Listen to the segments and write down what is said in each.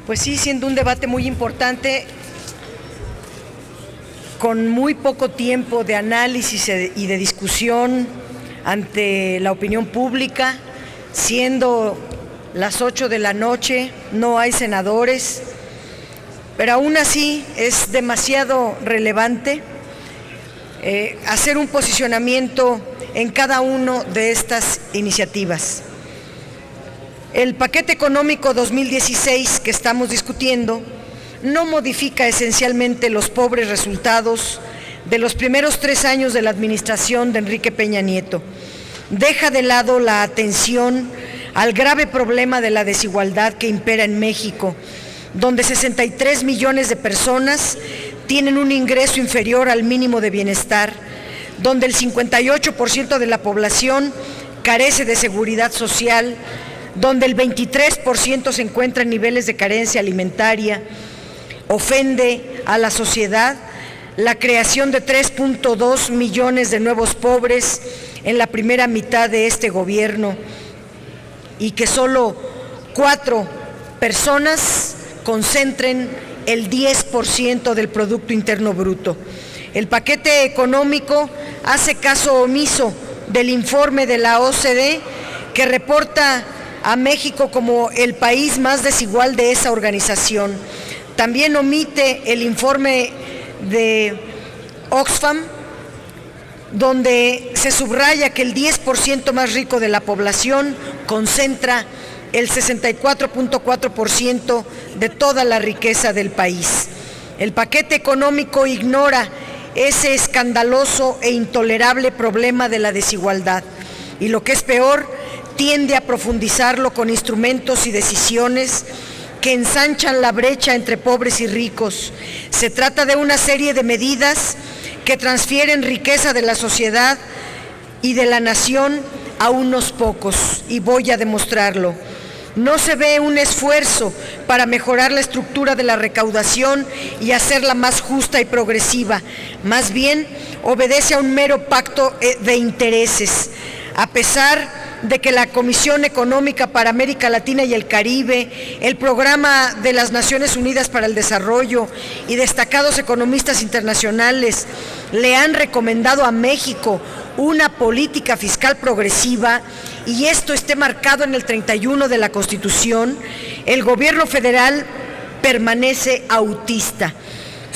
Pues sí, siendo un debate muy importante, con muy poco tiempo de análisis y de discusión ante la opinión pública, siendo las 8 de la noche, no hay senadores, pero aún así es demasiado relevante hacer un posicionamiento en cada una de estas iniciativas. El paquete económico 2016 que estamos discutiendo no modifica esencialmente los pobres resultados de los primeros 3 años de la administración de Enrique Peña Nieto. Deja de lado la atención al grave problema de la desigualdad que impera en México, donde 63 millones de personas tienen un ingreso inferior al mínimo de bienestar, donde el 58% de la población carece de seguridad social, donde el 23% se encuentra en niveles de carencia alimentaria. Ofende a la sociedad la creación de 3.2 millones de nuevos pobres en la primera mitad de este gobierno y que solo 4 personas concentren el 10% del Producto Interno Bruto. El paquete económico hace caso omiso del informe de la OCDE que reporta a México como el país más desigual de esa organización. También omite el informe de Oxfam, donde se subraya que el 10% más rico de la población concentra el 64.4% de toda la riqueza del país. El paquete económico ignora ese escandaloso e intolerable problema de la desigualdad y, lo que es peor, tiende a profundizarlo con instrumentos y decisiones que ensanchan la brecha entre pobres y ricos. Se trata de una serie de medidas que transfieren riqueza de la sociedad y de la nación a unos pocos, y voy a demostrarlo. No se ve un esfuerzo para mejorar la estructura de la recaudación y hacerla más justa y progresiva. Más bien, obedece a un mero pacto de intereses. A pesar de que la Comisión Económica para América Latina y el Caribe, el Programa de las Naciones Unidas para el Desarrollo y destacados economistas internacionales le han recomendado a México una política fiscal progresiva, y esto esté marcado en el 31 de la Constitución, el gobierno federal permanece autista.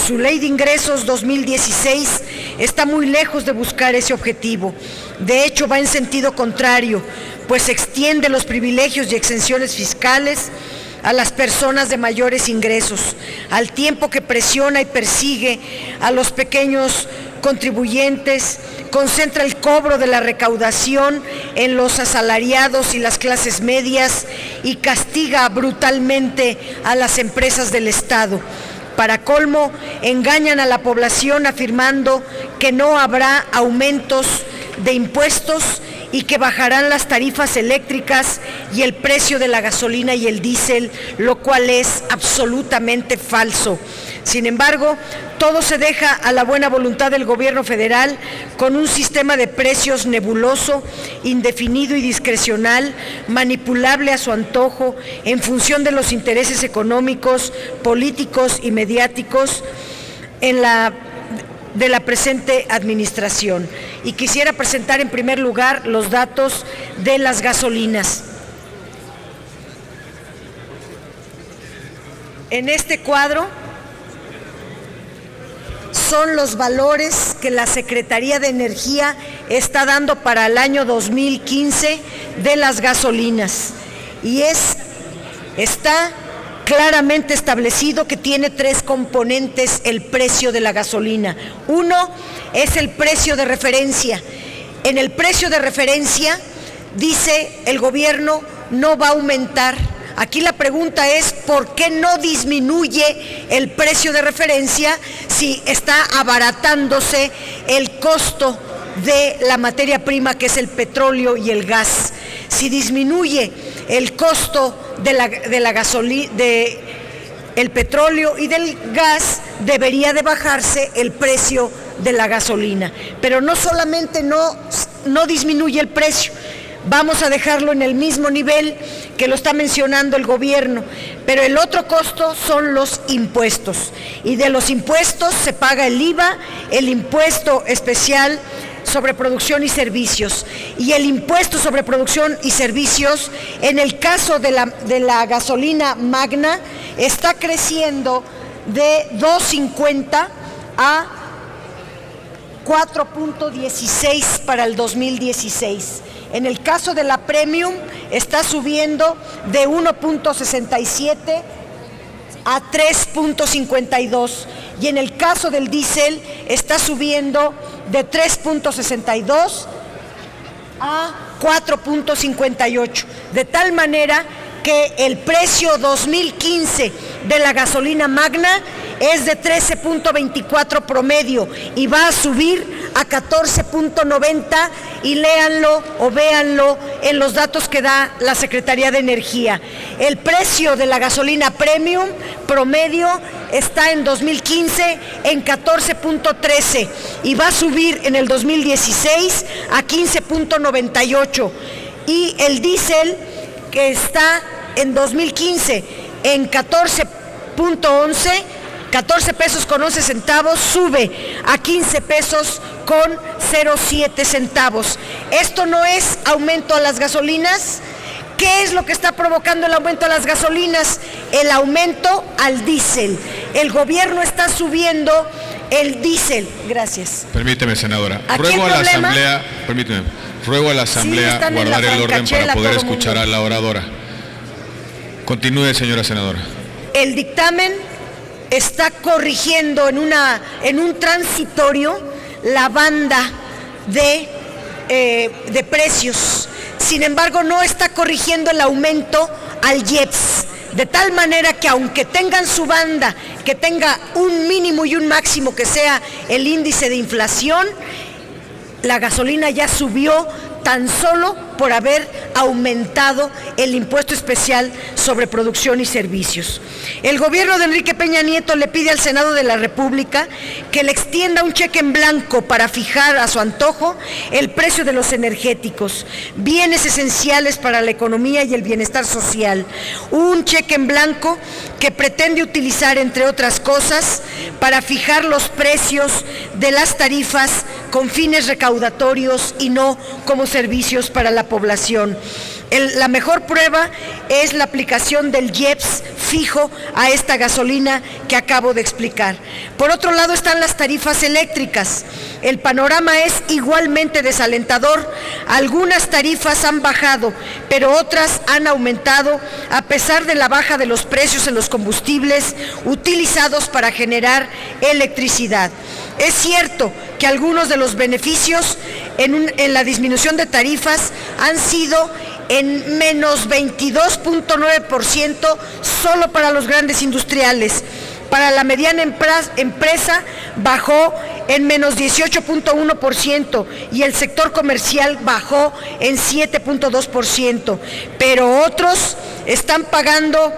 Su Ley de Ingresos 2016 está muy lejos de buscar ese objetivo. De hecho, va en sentido contrario, pues extiende los privilegios y exenciones fiscales a las personas de mayores ingresos, al tiempo que presiona y persigue a los pequeños contribuyentes, concentra el cobro de la recaudación en los asalariados y las clases medias y castiga brutalmente a las empresas del Estado. Para colmo, engañan a la población afirmando que no habrá aumentos de impuestos y que bajarán las tarifas eléctricas y el precio de la gasolina y el diésel, lo cual es absolutamente falso. Sin embargo, todo se deja a la buena voluntad del gobierno federal con un sistema de precios nebuloso, indefinido y discrecional, manipulable a su antojo en función de los intereses económicos, políticos y mediáticos de la presente administración. Y quisiera presentar en primer lugar los datos de las gasolinas. En este cuadro son los valores que la Secretaría de Energía está dando para el año 2015 de las gasolinas. Y está claramente establecido que tiene 3 componentes el precio de la gasolina. Uno es el precio de referencia. En el precio de referencia, dice el gobierno, no va a aumentar. Aquí la pregunta es, ¿por qué no disminuye el precio de referencia si está abaratándose el costo de la materia prima, que es el petróleo y el gas? Si disminuye el costo de la gasolina, el petróleo y del gas, debería de bajarse el precio de la gasolina. Pero no solamente no disminuye el precio, vamos a dejarlo en el mismo nivel que lo está mencionando el gobierno, pero el otro costo son los impuestos, y de los impuestos se paga el IVA, el impuesto especial sobre producción y servicios, y el impuesto sobre producción y servicios, en el caso de la gasolina magna, está creciendo de 2.50 a 4.16 para el 2016. En el caso de la Premium está subiendo de 1.67 a 3.52, y en el caso del diésel está subiendo de 3.62 a 4.58, de tal manera que el precio 2015 de la gasolina magna es de 13.24 promedio y va a subir a 14.90, y léanlo o véanlo en los datos que da la Secretaría de Energía. El precio de la gasolina premium promedio está en 2015 en 14.13 y va a subir en el 2016 a 15.98, y el diésel, que está en 2015 en 14.11, 14 pesos con 11 centavos, sube a 15 pesos con 07 centavos. Esto no es aumento a las gasolinas. ¿Qué es lo que está provocando el aumento a las gasolinas? El aumento al diésel. El gobierno está subiendo el diésel. Gracias. Permíteme, senadora. Ruego a la Asamblea guardar el orden para poder escuchar a la oradora. Continúe, señora senadora. El dictamen está corrigiendo en un transitorio la banda de precios. Sin embargo, no está corrigiendo el aumento al IEPS, de tal manera que aunque tengan su banda, que tenga un mínimo y un máximo que sea el índice de inflación, la gasolina ya subió tan solo por haber aumentado el impuesto especial sobre producción y servicios. El gobierno de Enrique Peña Nieto le pide al Senado de la República que le extienda un cheque en blanco para fijar a su antojo el precio de los energéticos, bienes esenciales para la economía y el bienestar social. Un cheque en blanco que pretende utilizar, entre otras cosas, para fijar los precios de las tarifas con fines recaudatorios y no como servicios para la población. La mejor prueba es la aplicación del IEPS fijo a esta gasolina que acabo de explicar. Por otro lado están las tarifas eléctricas. El panorama es igualmente desalentador. Algunas tarifas han bajado, pero otras han aumentado a pesar de la baja de los precios en los combustibles utilizados para generar electricidad. Es cierto que algunos de los beneficios en la disminución de tarifas han sido en menos 22.9% solo para los grandes industriales. Para la mediana empresa bajó en menos 18.1% y el sector comercial bajó en 7.2%, pero otros están pagando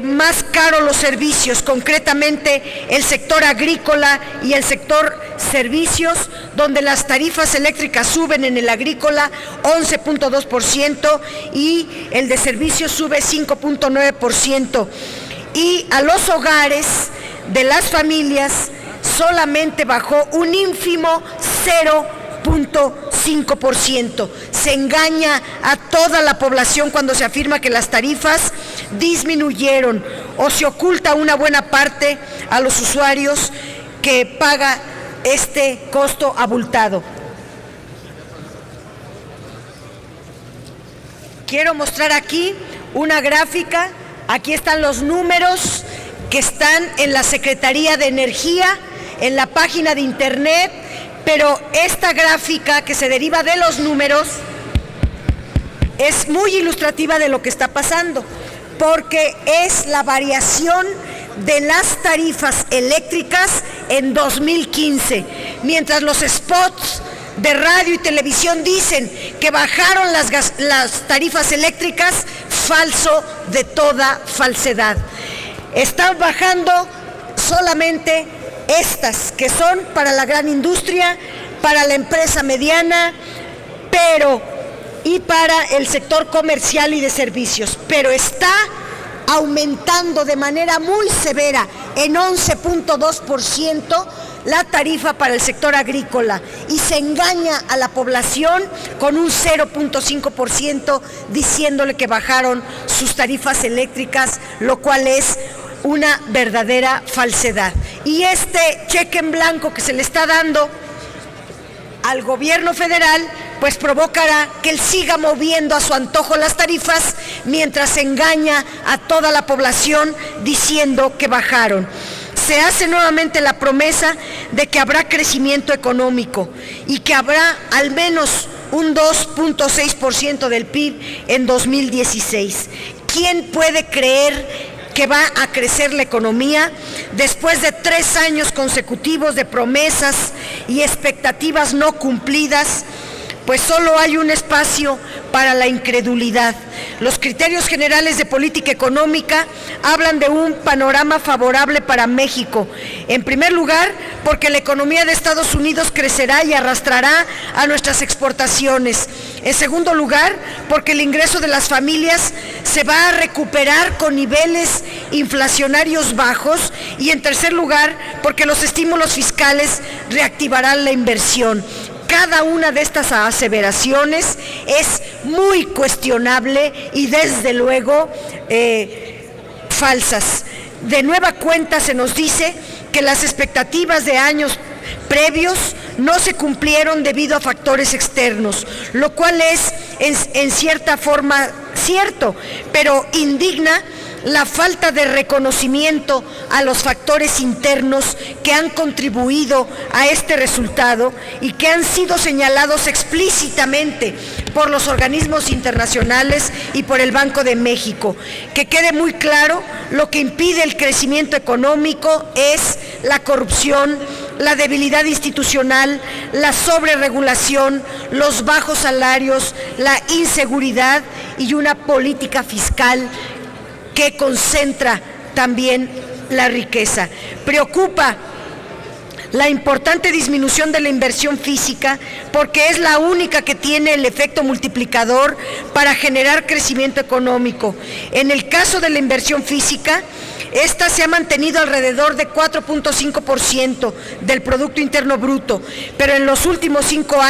más caro los servicios, concretamente el sector agrícola y el sector servicios, donde las tarifas eléctricas suben en el agrícola 11.2% y el de servicios sube 5.9%. Y a los hogares de las familias solamente bajó un ínfimo 0.5%. Se engaña a toda la población cuando se afirma que las tarifas disminuyeron, o se oculta una buena parte a los usuarios que paga este costo abultado. Quiero mostrar aquí una gráfica. Aquí están los números que están en la Secretaría de Energía, en la página de internet, pero esta gráfica que se deriva de los números es muy ilustrativa de lo que está pasando, porque es la variación de las tarifas eléctricas en 2015, mientras los spots de radio y televisión dicen que bajaron las tarifas eléctricas, falso de toda falsedad. Están bajando solamente estas, que son para la gran industria, para la empresa mediana, pero y para el sector comercial y de servicios, pero está aumentando de manera muy severa en 11.2% la tarifa para el sector agrícola y se engaña a la población con un 0.5% diciéndole que bajaron sus tarifas eléctricas, lo cual es una verdadera falsedad. Y este cheque en blanco que se le está dando al gobierno federal, pues provocará que él siga moviendo a su antojo las tarifas mientras engaña a toda la población diciendo que bajaron. Se hace nuevamente la promesa de que habrá crecimiento económico y que habrá al menos un 2.6% del PIB en 2016. ¿Quién puede creer que va a crecer la economía después de 3 años consecutivos de promesas y expectativas no cumplidas? Pues solo hay un espacio para la incredulidad. Los criterios generales de política económica hablan de un panorama favorable para México. En primer lugar, porque la economía de Estados Unidos crecerá y arrastrará a nuestras exportaciones. En segundo lugar, porque el ingreso de las familias se va a recuperar con niveles inflacionarios bajos. Y en tercer lugar, porque los estímulos fiscales reactivarán la inversión. Cada una de estas aseveraciones es muy cuestionable y desde luego falsas. De nueva cuenta se nos dice que las expectativas de años previos no se cumplieron debido a factores externos, lo cual es en cierta forma cierto, pero indigna la falta de reconocimiento a los factores internos que han contribuido a este resultado y que han sido señalados explícitamente por los organismos internacionales y por el Banco de México. Que quede muy claro, lo que impide el crecimiento económico es la corrupción, la debilidad institucional, la sobreregulación, los bajos salarios, la inseguridad y una política fiscal que concentra también la riqueza. Preocupa la importante disminución de la inversión física porque es la única que tiene el efecto multiplicador para generar crecimiento económico. En el caso de la inversión física, esta se ha mantenido alrededor de 4.5% del Producto Interno Bruto, pero en estos últimos 5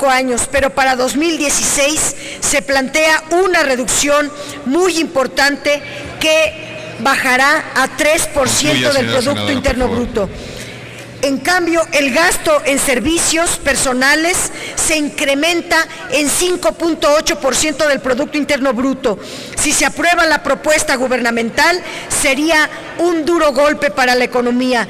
años, pero para 2016 se plantea una reducción muy importante que bajará a 3% del Producto Interno Bruto. En cambio, el gasto en servicios personales se incrementa en 5.8% del Producto Interno Bruto. Si se aprueba la propuesta gubernamental, sería un duro golpe para la economía.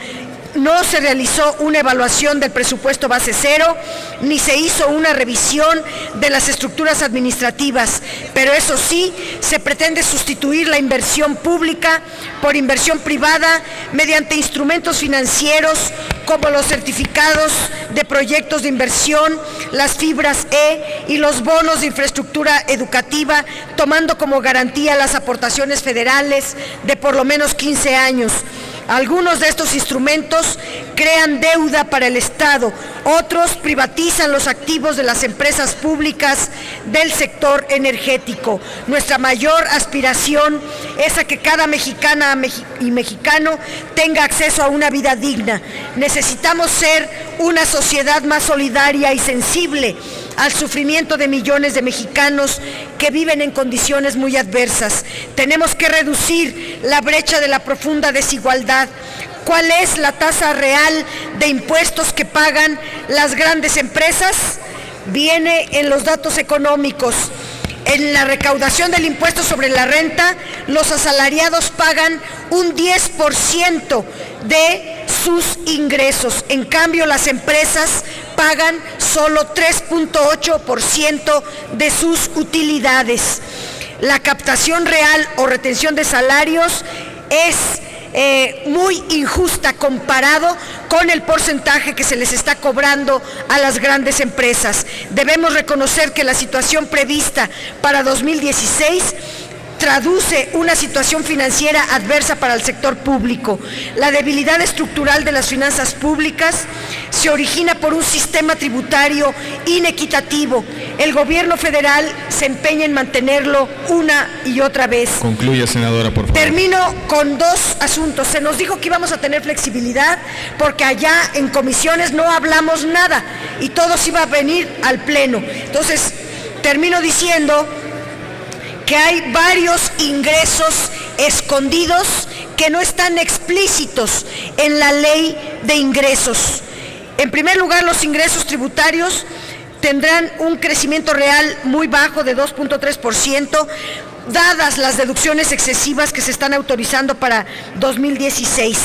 No se realizó una evaluación del presupuesto base cero, ni se hizo una revisión de las estructuras administrativas, pero eso sí, se pretende sustituir la inversión pública por inversión privada mediante instrumentos financieros como los certificados de proyectos de inversión, las fibras E y los bonos de infraestructura educativa, tomando como garantía las aportaciones federales de por lo menos 15 años. Algunos de estos instrumentos crean deuda para el Estado, otros privatizan los activos de las empresas públicas del sector energético. Nuestra mayor aspiración es a que cada mexicana y mexicano tenga acceso a una vida digna. Necesitamos ser una sociedad más solidaria y sensible al sufrimiento de millones de mexicanos que viven en condiciones muy adversas. Tenemos que reducir la brecha de la profunda desigualdad. ¿Cuál es la tasa real de impuestos que pagan las grandes empresas? Viene en los datos económicos. En la recaudación del impuesto sobre la renta, los asalariados pagan un 10% de sus ingresos. En cambio, las empresas pagan solo 3.8% de sus utilidades. La captación real o retención de salarios es muy injusta comparado con el porcentaje que se les está cobrando a las grandes empresas. Debemos reconocer que la situación prevista para 2016 traduce una situación financiera adversa para el sector público. La debilidad estructural de las finanzas públicas se origina por un sistema tributario inequitativo. El gobierno federal se empeña en mantenerlo una y otra vez. Concluya, senadora, por favor. Termino con dos asuntos. Se nos dijo que íbamos a tener flexibilidad porque allá en comisiones no hablamos nada y todo se iba a venir al Pleno. Entonces, termino diciendo que hay varios ingresos escondidos que no están explícitos en la ley de ingresos. En primer lugar, los ingresos tributarios tendrán un crecimiento real muy bajo de 2.3%, dadas las deducciones excesivas que se están autorizando para 2016.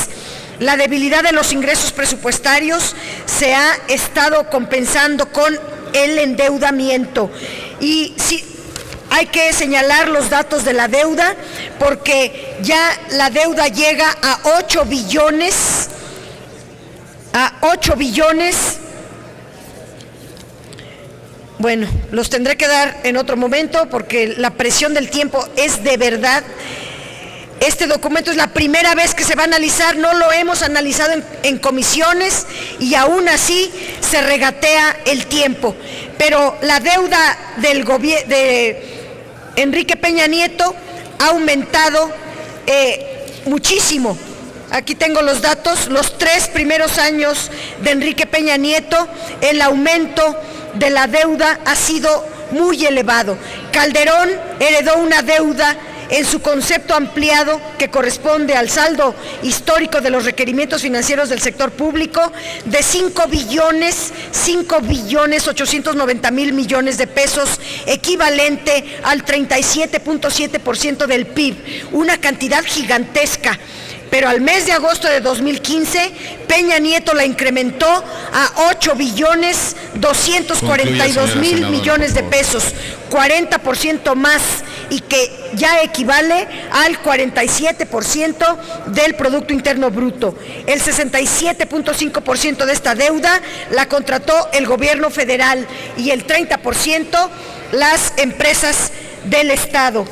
La debilidad de los ingresos presupuestarios se ha estado compensando con el endeudamiento. Y sí, hay que señalar los datos de la deuda, porque ya la deuda llega a 8 billones. Bueno, los tendré que dar en otro momento porque la presión del tiempo es de verdad. Este documento es la primera vez que se va a analizar, no lo hemos analizado en comisiones y aún así se regatea el tiempo. Pero la deuda del gobierno de Enrique Peña Nieto ha aumentado muchísimo. Aquí tengo los datos, los 3 primeros años de Enrique Peña Nieto, el aumento de la deuda ha sido muy elevado. Calderón heredó una deuda en su concepto ampliado que corresponde al saldo histórico de los requerimientos financieros del sector público de 5 billones 890 mil millones de pesos, equivalente al 37.7% del PIB, una cantidad gigantesca. Pero al mes de agosto de 2015, Peña Nieto la incrementó a 8 billones 242 mil millones de pesos, 40% más, y que ya equivale al 47% del Producto Interno Bruto. El 67.5% de esta deuda la contrató el gobierno federal y el 30% las empresas del Estado.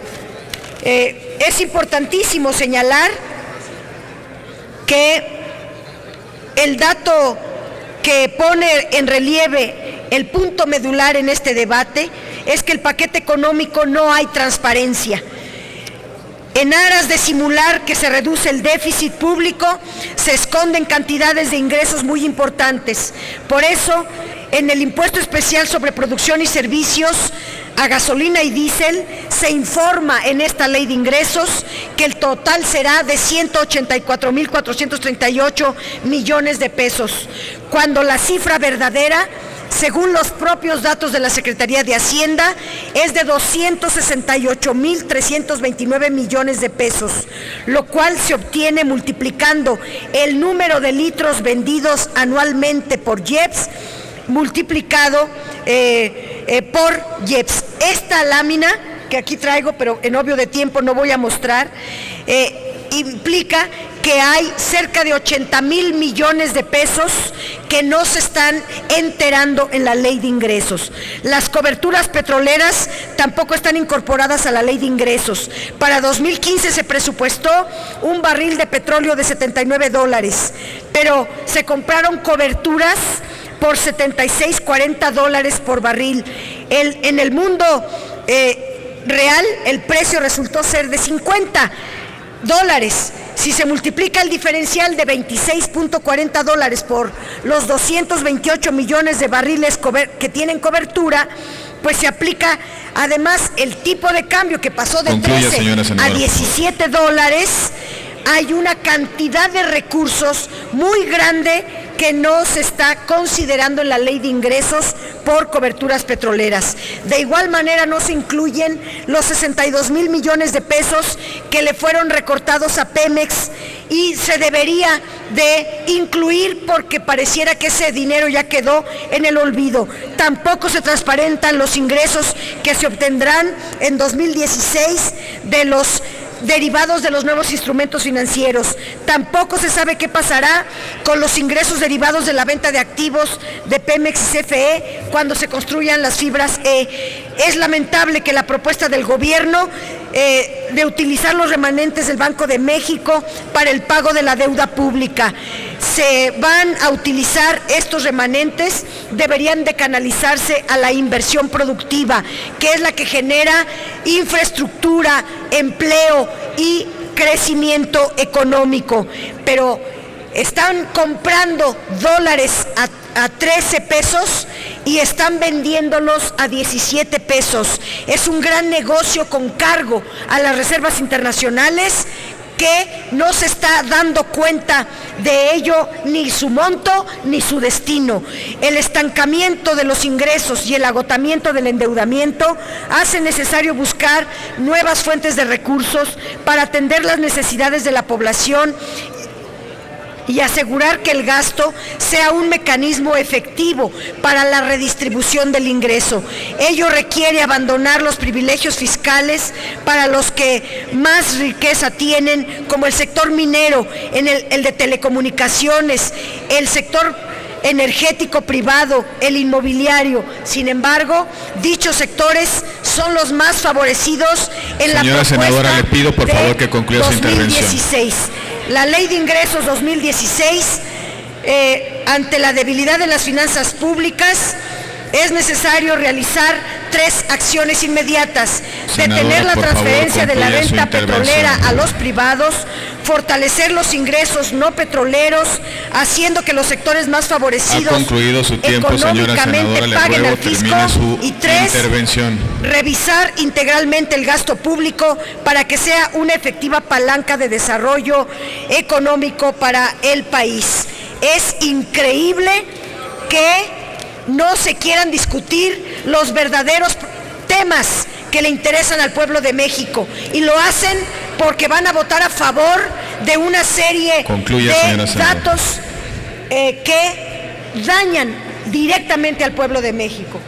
Es importantísimo señalar que el dato que pone en relieve el punto medular en este debate es que el paquete económico no hay transparencia. En aras de simular que se reduce el déficit público, se esconden cantidades de ingresos muy importantes. Por eso, en el impuesto especial sobre producción y servicios a gasolina y diésel, se informa en esta ley de ingresos que el total será de 184.438 millones de pesos, cuando la cifra verdadera, según los propios datos de la Secretaría de Hacienda, es de 268.329 millones de pesos, lo cual se obtiene multiplicando el número de litros vendidos anualmente por IEPS, multiplicado por IEPS. Esta lámina, que aquí traigo, pero en obvio de tiempo no voy a mostrar, implica que hay cerca de 80,000 millones de pesos que no se están enterando en la ley de ingresos. Las coberturas petroleras tampoco están incorporadas a la ley de ingresos. Para 2015 se presupuestó un barril de petróleo de $79, pero se compraron coberturas por $76.40 por barril. En el mundo real, el precio resultó ser de $50. Si se multiplica el diferencial de $26.40 por los 228 millones de barriles que tienen cobertura, pues se aplica además el tipo de cambio que pasó de 13 a $17. Hay una cantidad de recursos muy grande que no se está considerando en la ley de ingresos por coberturas petroleras. De igual manera no se incluyen los 62,000 millones de pesos que le fueron recortados a Pemex y se debería de incluir porque pareciera que ese dinero ya quedó en el olvido. Tampoco se transparentan los ingresos que se obtendrán en 2016 de los derivados de los nuevos instrumentos financieros. Tampoco se sabe qué pasará con los ingresos derivados de la venta de activos de Pemex y CFE cuando se construyan las fibras E. Es lamentable que la propuesta del gobierno de utilizar los remanentes del Banco de México para el pago de la deuda pública. Se van a utilizar estos remanentes, deberían de canalizarse a la inversión productiva, que es la que genera infraestructura, empleo y crecimiento económico. Pero están comprando dólares a 13 pesos y están vendiéndolos a 17 pesos. Es un gran negocio con cargo a las reservas internacionales que no se está dando cuenta de ello ni su monto ni su destino. El estancamiento de los ingresos y el agotamiento del endeudamiento hace necesario buscar nuevas fuentes de recursos para atender las necesidades de la población y asegurar que el gasto sea un mecanismo efectivo para la redistribución del ingreso. Ello requiere abandonar los privilegios fiscales para los que más riqueza tienen, como el sector minero, el de telecomunicaciones, el sector energético privado, el inmobiliario. Sin embargo, dichos sectores son los más favorecidos en la propuesta. Señora senadora, le pido por favor que concluya su intervención. La Ley de Ingresos 2016, ante la debilidad de las finanzas públicas, es necesario realizar 3 acciones inmediatas: detener la transferencia de la renta petrolera a los privados, fortalecer los ingresos no petroleros, haciendo que los sectores más favorecidos económicamente paguen al fisco, y 3, revisar integralmente el gasto público para que sea una efectiva palanca de desarrollo económico para el país. Es increíble que no se quieran discutir los verdaderos temas que le interesan al pueblo de México, y lo hacen porque van a votar a favor de una serie de datos que dañan directamente al pueblo de México.